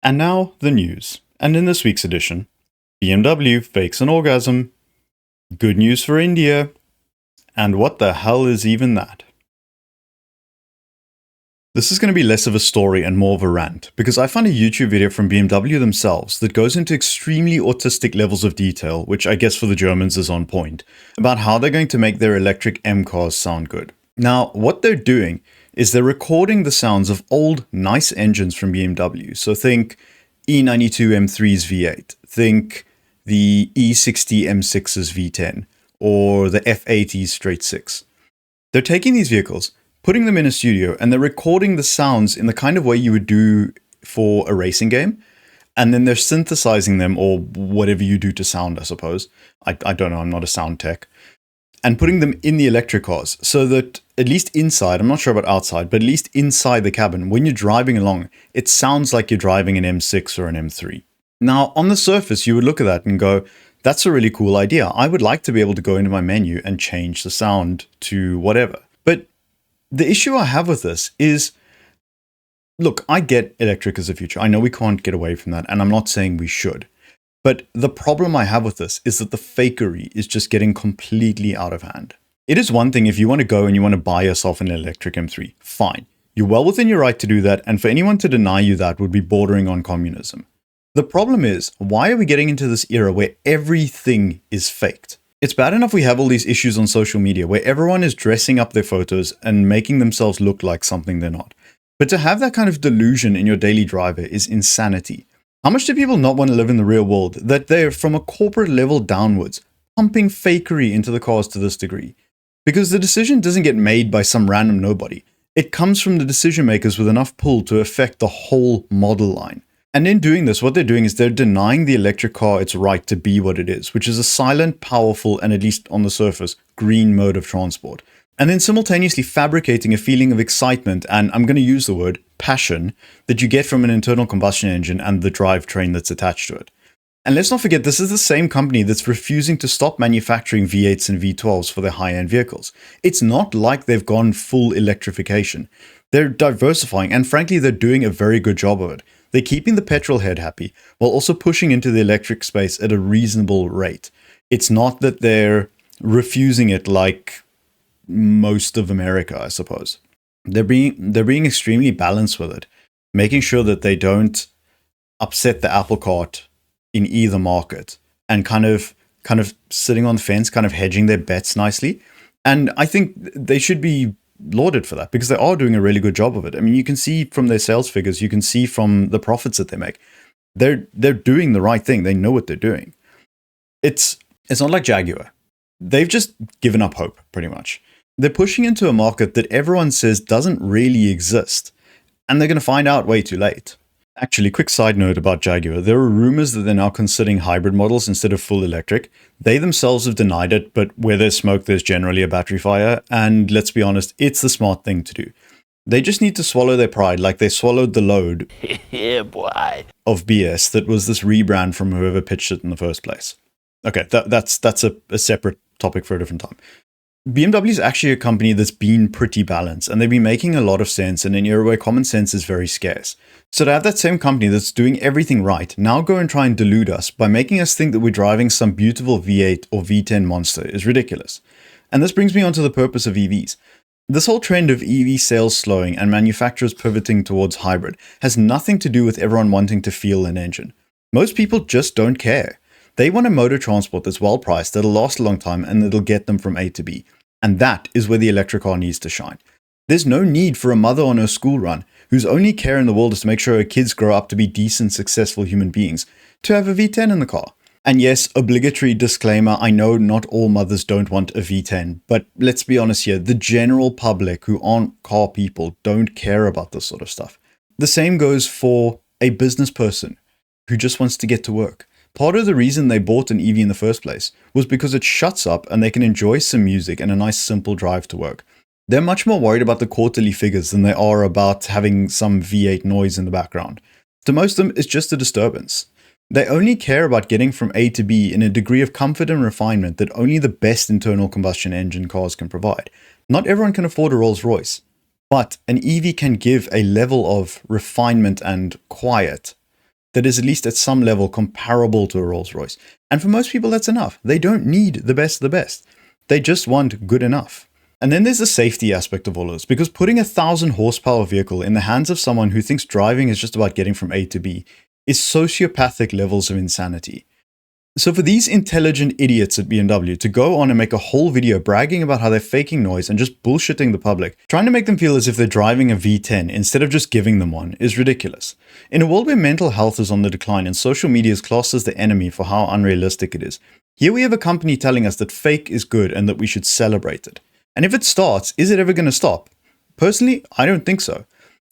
And now, the news. And in this week's edition, BMW fakes an orgasm, good news for India, and what the hell is even that? This is going to be less of a story and more of a rant, because I found a YouTube video from BMW themselves that goes into extremely autistic levels of detail, which I guess for the Germans is on point, about how they're going to make their electric M cars sound good. Now, what they're doing is they're recording the sounds of old, nice engines from BMW. So think E92 M3's V8, think the E60 M6's V10, or the F80's straight 6. They're taking these vehicles, putting them in a studio, and they're recording the sounds in the kind of way you would do for a racing game. And then they're synthesizing them, or whatever you do to sound, I suppose. I don't know, I'm not a sound tech. And putting them in the electric cars so that at least inside, I'm not sure about outside, but at least inside the cabin, when you're driving along, it sounds like you're driving an M6 or an M3. Now, on the surface, you would look at that and go, that's a really cool idea. I would like to be able to go into my menu and change the sound to whatever. But the issue I have with this is, look, I get electric as a future. I know we can't get away from that, and I'm not saying we should. But the problem I have with this is that the fakery is just getting completely out of hand. It is one thing if you want to go and you want to buy yourself an electric M3. Fine. You're well within your right to do that, and for anyone to deny you that would be bordering on communism. The problem is, why are we getting into this era where everything is faked? It's bad enough we have all these issues on social media where everyone is dressing up their photos and making themselves look like something they're not. But to have that kind of delusion in your daily driver is insanity. How much do people not want to live in the real world that they're, from a corporate level downwards, pumping fakery into the cars to this degree? Because the decision doesn't get made by some random nobody. It comes from the decision makers with enough pull to affect the whole model line. And in doing this, what they're doing is they're denying the electric car its right to be what it is, which is a silent, powerful, and at least on the surface, green mode of transport. And then simultaneously fabricating a feeling of excitement, and I'm going to use the word passion, that you get from an internal combustion engine and the drivetrain that's attached to it. And let's not forget, this is the same company that's refusing to stop manufacturing V8s and V12s for their high-end vehicles. It's not like they've gone full electrification. They're diversifying, and frankly, they're doing a very good job of it. They're keeping the petrol head happy, while also pushing into the electric space at a reasonable rate. It's not that they're refusing it like most of America, I suppose. They're being extremely balanced with it, making sure that they don't upset the apple cart in either market, and kind of sitting on the fence, kind of hedging their bets nicely. And I think they should be lauded for that, because they are doing a really good job of it. I mean, you can see from their sales figures, you can see from the profits that they make. They're doing the right thing. They know what they're doing. It's not like Jaguar. They've just given up hope, pretty much. They're pushing into a market that everyone says doesn't really exist, and they're going to find out way too late. Actually, quick side note about Jaguar. There are rumors that they're now considering hybrid models instead of full electric. They themselves have denied it, but where there's smoke, there's generally a battery fire, and let's be honest, it's the smart thing to do. They just need to swallow their pride like they swallowed the load Yeah, boy. of BS that was this rebrand from whoever pitched it in the first place. Okay, that's a separate topic for a different time. BMW is actually a company that's been pretty balanced, and they've been making a lot of sense in an era where common sense is very scarce. So to have that same company that's doing everything right now go and try and delude us by making us think that we're driving some beautiful V8 or V10 monster is ridiculous. And this brings me on to the purpose of EVs. This whole trend of EV sales slowing and manufacturers pivoting towards hybrid has nothing to do with everyone wanting to feel an engine. Most people just don't care. They want a motor transport that's well priced, that'll last a long time, and that'll get them from A to B. And that is where the electric car needs to shine. There's no need for a mother on her school run, whose only care in the world is to make sure her kids grow up to be decent, successful human beings, to have a V10 in the car. And yes, obligatory disclaimer, I know not all mothers don't want a V10, but let's be honest here, the general public who aren't car people don't care about this sort of stuff. The same goes for a business person who just wants to get to work. Part of the reason they bought an EV in the first place was because it shuts up and they can enjoy some music and a nice simple drive to work. They're much more worried about the quarterly figures than they are about having some V8 noise in the background. To most of them, it's just a disturbance. They only care about getting from A to B in a degree of comfort and refinement that only the best internal combustion engine cars can provide. Not everyone can afford a Rolls-Royce, but an EV can give a level of refinement and quiet that is at least at some level comparable to a Rolls-Royce. And for most people, that's enough. They don't need the best of the best. They just want good enough. And then there's the safety aspect of all of this, because putting a 1,000 horsepower vehicle in the hands of someone who thinks driving is just about getting from A to B is sociopathic levels of insanity. So for these intelligent idiots at BMW to go on and make a whole video bragging about how they're faking noise and just bullshitting the public, trying to make them feel as if they're driving a V10 instead of just giving them one, is ridiculous. In a world where mental health is on the decline and social media is classed as the enemy for how unrealistic it is, here we have a company telling us that fake is good and that we should celebrate it. And if it starts, is it ever going to stop? Personally, I don't think so.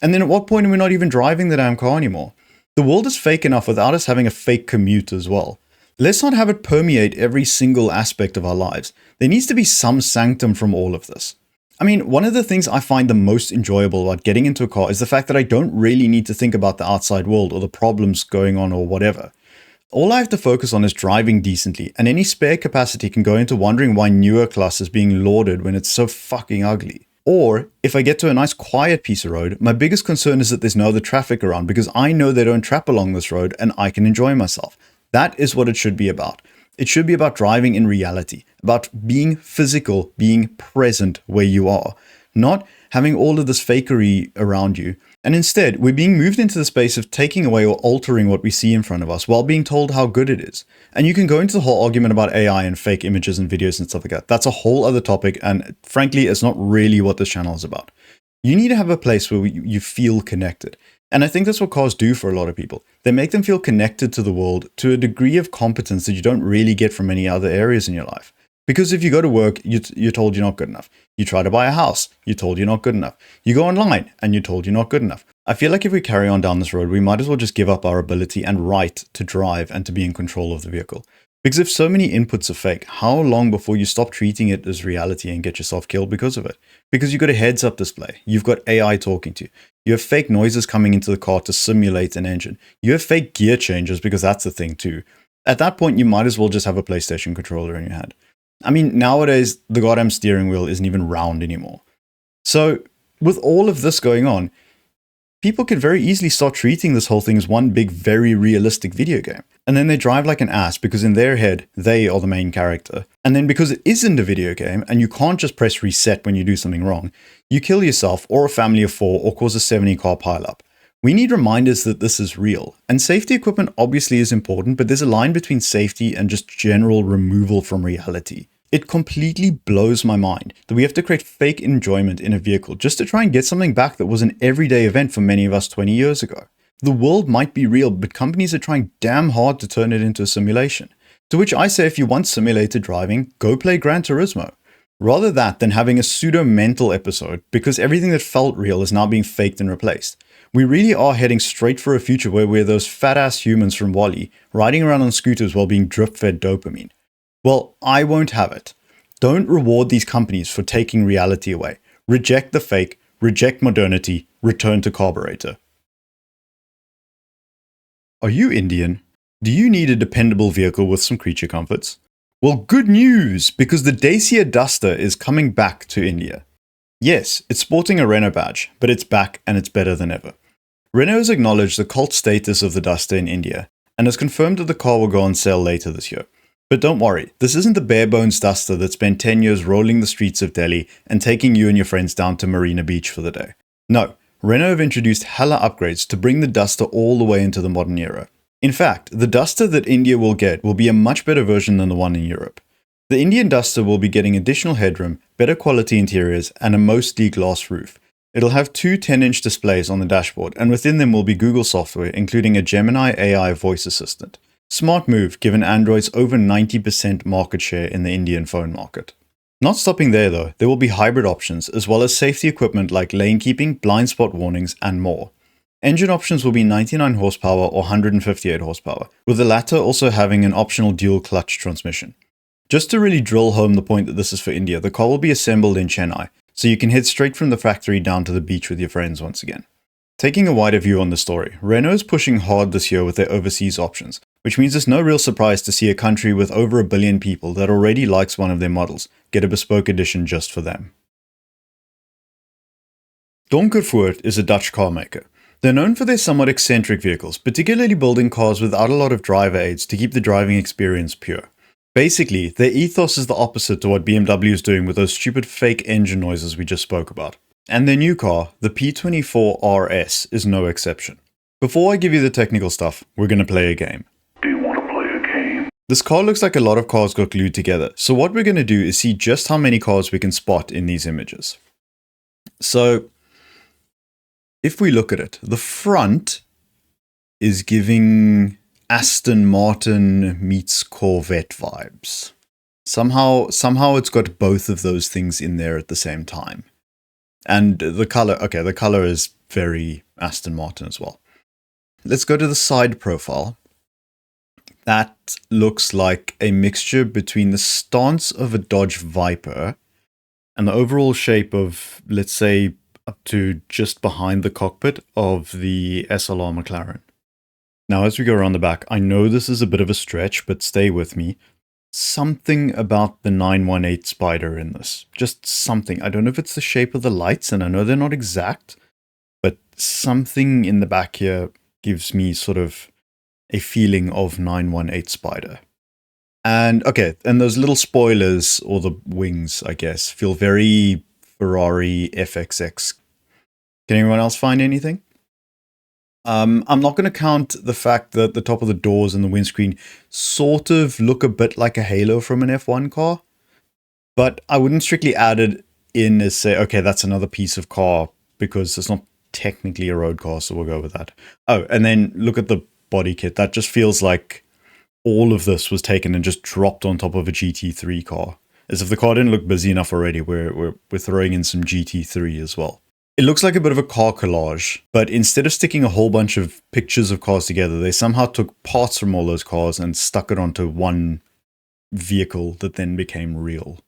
And then at what point are we not even driving the damn car anymore? The world is fake enough without us having a fake commute as well. Let's not have it permeate every single aspect of our lives. There needs to be some sanctum from all of this. I mean, one of the things I find the most enjoyable about getting into a car is the fact that I don't really need to think about the outside world or the problems going on or whatever. All I have to focus on is driving decently, and any spare capacity can go into wondering why newer class is being lauded when it's so fucking ugly. Or, if I get to a nice quiet piece of road, my biggest concern is that there's no other traffic around because I know they don't trap along this road and I can enjoy myself. That is what it should be about. It should be about driving in reality, about being physical, being present where you are, not having all of this fakery around you. And instead, we're being moved into the space of taking away or altering what we see in front of us while being told how good it is. And you can go into the whole argument about AI and fake images and videos and stuff like that. That's a whole other topic, and frankly, it's not really what this channel is about. You need to have a place where you feel connected. And I think that's what cars do for a lot of people. They make them feel connected to the world to a degree of competence that you don't really get from many other areas in your life. Because if you go to work, you're told you're not good enough. You try to buy a house, you're told you're not good enough. You go online, and you're told you're not good enough. I feel like if we carry on down this road, we might as well just give up our ability and right to drive and to be in control of the vehicle. Because if so many inputs are fake, how long before you stop treating it as reality and get yourself killed because of it? Because you've got a heads-up display, you've got AI talking to you, you have fake noises coming into the car to simulate an engine, you have fake gear changes because that's the thing too. At that point, you might as well just have a PlayStation controller in your hand. I mean, nowadays, the goddamn steering wheel isn't even round anymore. So, with all of this going on, people could very easily start treating this whole thing as one big, very realistic video game. And then they drive like an ass because in their head, they are the main character. And then because it isn't a video game, and you can't just press reset when you do something wrong, you kill yourself or a family of 4 or cause a 70-car pileup. We need reminders that this is real. And safety equipment obviously is important, but there's a line between safety and just general removal from reality. It completely blows my mind that we have to create fake enjoyment in a vehicle just to try and get something back that was an everyday event for many of us 20 years ago. The world might be real, but companies are trying damn hard to turn it into a simulation. To which I say, if you want simulated driving, go play Gran Turismo. Rather that than having a pseudo-mental episode, because everything that felt real is now being faked and replaced. We really are heading straight for a future where we're those fat-ass humans from WALL-E, riding around on scooters while being drip-fed dopamine. Well, I won't have it. Don't reward these companies for taking reality away. Reject the fake, reject modernity, return to carburetor. Are you Indian? Do you need a dependable vehicle with some creature comforts? Well, good news, because the Dacia Duster is coming back to India. Yes, it's sporting a Renault badge, but it's back and it's better than ever. Renault has acknowledged the cult status of the Duster in India and has confirmed that the car will go on sale later this year. But don't worry, this isn't the bare-bones Duster that spent 10 years rolling the streets of Delhi and taking you and your friends down to Marina Beach for the day. No, Renault have introduced hella upgrades to bring the Duster all the way into the modern era. In fact, the Duster that India will get will be a much better version than the one in Europe. The Indian Duster will be getting additional headroom, better quality interiors, and a mostly glass roof. It'll have 2 10-inch displays on the dashboard, and within them will be Google software, including a Gemini AI voice assistant. Smart move, given Android's over 90% market share in the Indian phone market. Not stopping there though, there will be hybrid options, as well as safety equipment like lane keeping, blind spot warnings, and more. Engine options will be 99 horsepower or 158 horsepower, with the latter also having an optional dual clutch transmission. Just to really drill home the point that this is for India, the car will be assembled in Chennai, so you can head straight from the factory down to the beach with your friends once again. Taking a wider view on the story, Renault is pushing hard this year with their overseas options, which means it's no real surprise to see a country with over 1 billion people that already likes one of their models get a bespoke edition just for them. Donkervoort is a Dutch car maker. They're known for their somewhat eccentric vehicles, particularly building cars without a lot of driver aids to keep the driving experience pure. Basically, their ethos is the opposite to what BMW is doing with those stupid fake engine noises we just spoke about. And their new car, the P24 RS, is no exception. Before I give you the technical stuff, we're going to play a game. Do you want to play a game? This car looks like a lot of cars got glued together, so what we're going to do is see just how many cars we can spot in these images. So, if we look at it, the front is giving Aston Martin meets Corvette vibes. Somehow it's got both of those things in there at the same time. And the color is very Aston Martin as well. Let's go to the side profile. That looks like a mixture between the stance of a Dodge Viper and the overall shape of, let's say, up to just behind the cockpit of the SLR McLaren. Now, as we go around the back, I know this is a bit of a stretch, but stay with me. Something about the 918 Spider in this. Just something. I don't know if it's the shape of the lights, and I know they're not exact, but something in the back here gives me sort of a feeling of 918 Spider. And those little spoilers, or the wings, I guess, feel very Ferrari FXX. Can anyone else find anything? I'm not going to count the fact that the top of the doors and the windscreen sort of look a bit like a halo from an F1 car, but I wouldn't strictly add it in as say, okay, that's another piece of car, because it's not technically a road car, so we'll go with that. Oh, and then look at the body kit. That just feels like all of this was taken and just dropped on top of a GT3 car. As if the car didn't look busy enough already, we're throwing in some GT3 as well. It looks like a bit of a car collage, but instead of sticking a whole bunch of pictures of cars together, they somehow took parts from all those cars and stuck it onto one vehicle that then became real.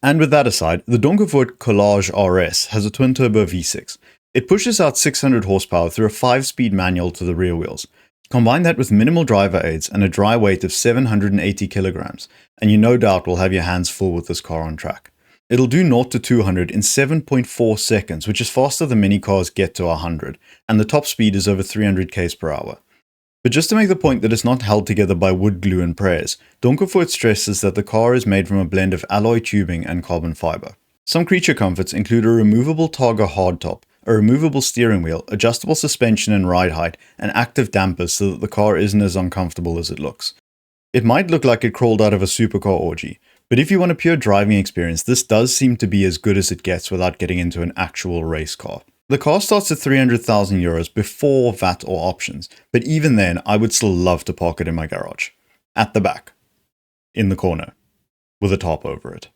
And with that aside, the Donkervoort Collage RS has a twin-turbo V6. It pushes out 600 horsepower through a 5-speed manual to the rear wheels. Combine that with minimal driver aids and a dry weight of 780 kilograms, and you no doubt will have your hands full with this car on track. It'll do 0 to 200 in 7.4 seconds, which is faster than many cars get to 100, and the top speed is over 300 km per hour. But just to make the point that it's not held together by wood glue and prayers, Donkervoort stresses that the car is made from a blend of alloy tubing and carbon fiber. Some creature comforts include a removable Targa hardtop, a removable steering wheel, adjustable suspension and ride height, and active dampers so that the car isn't as uncomfortable as it looks. It might look like it crawled out of a supercar orgy, but if you want a pure driving experience, this does seem to be as good as it gets without getting into an actual race car. The car starts at 300,000 euros before VAT or options, but even then, I would still love to park it in my garage. At the back. In the corner. With a top over it.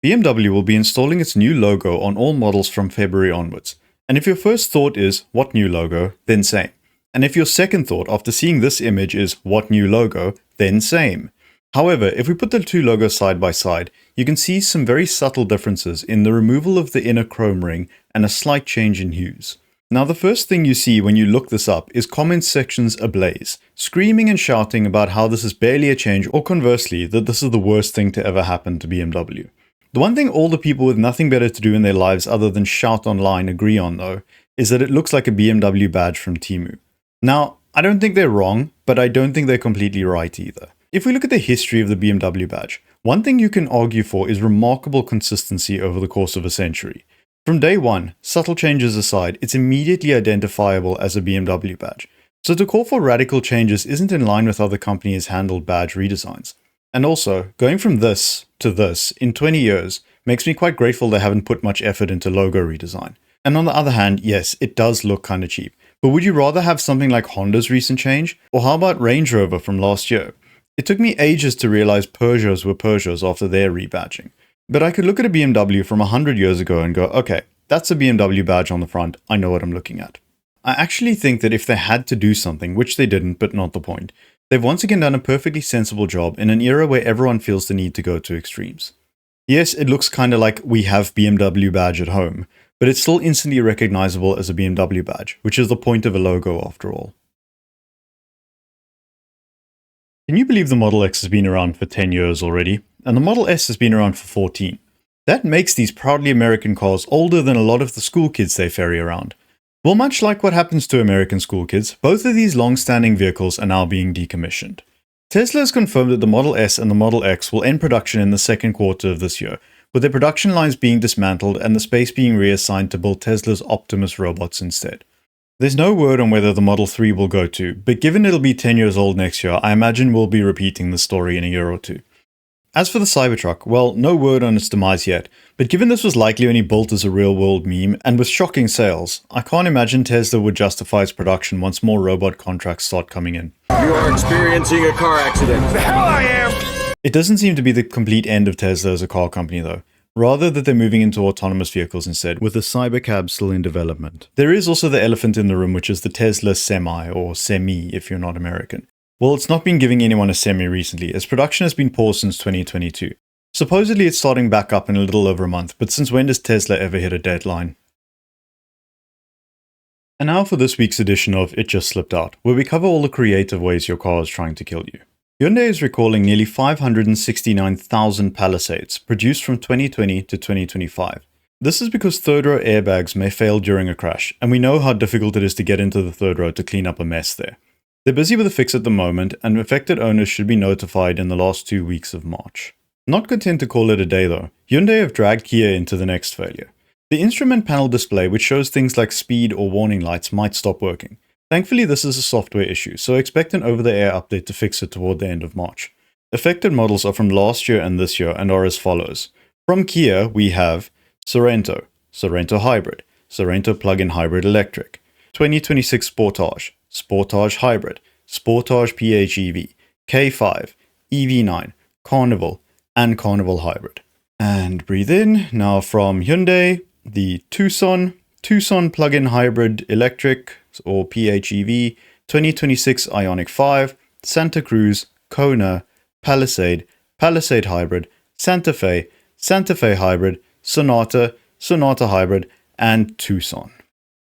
BMW will be installing its new logo on all models from February onwards. And if your first thought is, what new logo, then same. And if your second thought after seeing this image is, what new logo, then same. However, if we put the two logos side by side, you can see some very subtle differences in the removal of the inner chrome ring and a slight change in hues. Now, the first thing you see when you look this up is comment sections ablaze, screaming and shouting about how this is barely a change, or conversely, that this is the worst thing to ever happen to BMW. The one thing all the people with nothing better to do in their lives other than shout online agree on, though, is that it looks like a BMW badge from Temu. Now, I don't think they're wrong, but I don't think they're completely right either. If we look at the history of the BMW badge, one thing you can argue for is remarkable consistency over the course of a century. From day one, subtle changes aside, it's immediately identifiable as a BMW badge. So to call for radical changes isn't in line with how the company has handled badge redesigns. And also, going from this to this in 20 years makes me quite grateful they haven't put much effort into logo redesign. And on the other hand, yes, it does look kinda cheap. But would you rather have something like Honda's recent change? Or how about Range Rover from last year? It took me ages to realize Peugeots were Peugeots after their rebadging. But I could look at a BMW from 100 years ago and go, okay, that's a BMW badge on the front, I know what I'm looking at. I actually think that if they had to do something, which they didn't, but not the point, they've once again done a perfectly sensible job in an era where everyone feels the need to go to extremes. Yes, it looks kinda like we have BMW badge at home, but it's still instantly recognizable as a BMW badge, which is the point of a logo after all. Can you believe the Model X has been around for 10 years already? And the Model S has been around for 14. That makes these proudly American cars older than a lot of the school kids they ferry around. Well, much like what happens to American school kids, both of these long-standing vehicles are now being decommissioned. Tesla has confirmed that the Model S and the Model X will end production in the second quarter of this year, with their production lines being dismantled and the space being reassigned to build Tesla's Optimus robots instead. There's no word on whether the Model 3 will go to, but given it'll be 10 years old next year, I imagine we'll be repeating the story in a year or two. As for the Cybertruck, well, no word on its demise yet, but given this was likely only built as a real-world meme, and with shocking sales, I can't imagine Tesla would justify its production once more robot contracts start coming in. You are experiencing a car accident. The hell I am! It doesn't seem to be the complete end of Tesla as a car company though, rather that they're moving into autonomous vehicles instead, with the Cybercab still in development. There is also the elephant in the room, which is the Tesla Semi, or Semi if you're not American. Well, it's not been giving anyone a Semi recently, as production has been paused since 2022. Supposedly it's starting back up in a little over a month, but since when does Tesla ever hit a deadline? And now for this week's edition of It Just Slipped Out, where we cover all the creative ways your car is trying to kill you. Hyundai is recalling nearly 569,000 Palisades, produced from 2020 to 2025. This is because third-row airbags may fail during a crash, and we know how difficult it is to get into the third row to clean up a mess there. They're busy with a fix at the moment, and affected owners should be notified in the last 2 weeks of March. Not content to call it a day though, Hyundai have dragged Kia into the next failure. The instrument panel display, which shows things like speed or warning lights, might stop working. Thankfully this is a software issue, so expect an over-the-air update to fix it toward the end of March. Affected models are from last year and this year and are as follows. From Kia we have Sorento, Sorento Hybrid, Sorento Plug-in Hybrid Electric, 2026 Sportage, Sportage Hybrid, Sportage PHEV, K5, EV9, Carnival, and Carnival Hybrid. And breathe in. Now from Hyundai, the Tucson, Tucson Plug-in Hybrid Electric, or PHEV, 2026 Ioniq 5, Santa Cruz, Kona, Palisade, Palisade Hybrid, Santa Fe Hybrid, Sonata, Sonata Hybrid, and Tucson.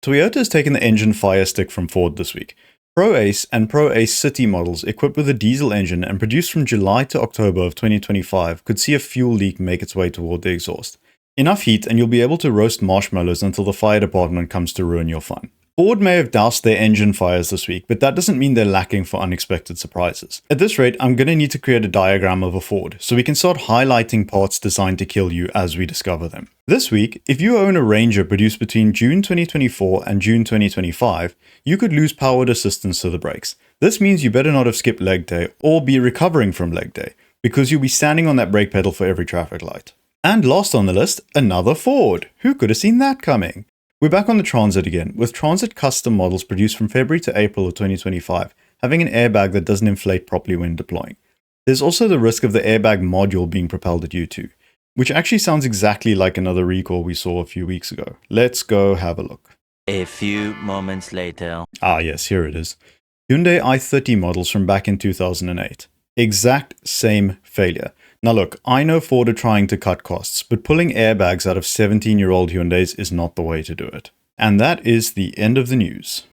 Toyota has taken the engine fire stick from Ford this week. Pro Ace and Pro Ace City models equipped with a diesel engine and produced from July to October of 2025 could see a fuel leak make its way toward the exhaust. Enough heat and you'll be able to roast marshmallows until the fire department comes to ruin your fun. Ford may have doused their engine fires this week, but that doesn't mean they're lacking for unexpected surprises. At this rate, I'm going to need to create a diagram of a Ford, so we can start highlighting parts designed to kill you as we discover them. This week, if you own a Ranger produced between June 2024 and June 2025, you could lose powered assistance to the brakes. This means you better not have skipped leg day, or be recovering from leg day, because you'll be standing on that brake pedal for every traffic light. And last on the list, another Ford. Who could have seen that coming? We're back on the Transit again, with Transit custom models produced from February to April of 2025, having an airbag that doesn't inflate properly when deploying. There's also the risk of the airbag module being propelled at you too, which actually sounds exactly like another recall we saw a few weeks ago. Let's go have a look. A few moments later. Ah yes, here it is. Hyundai i30 models from back in 2008. Exact same failure. Now look, I know Ford are trying to cut costs, but pulling airbags out of 17-year-old Hyundais is not the way to do it. And that is the end of the news.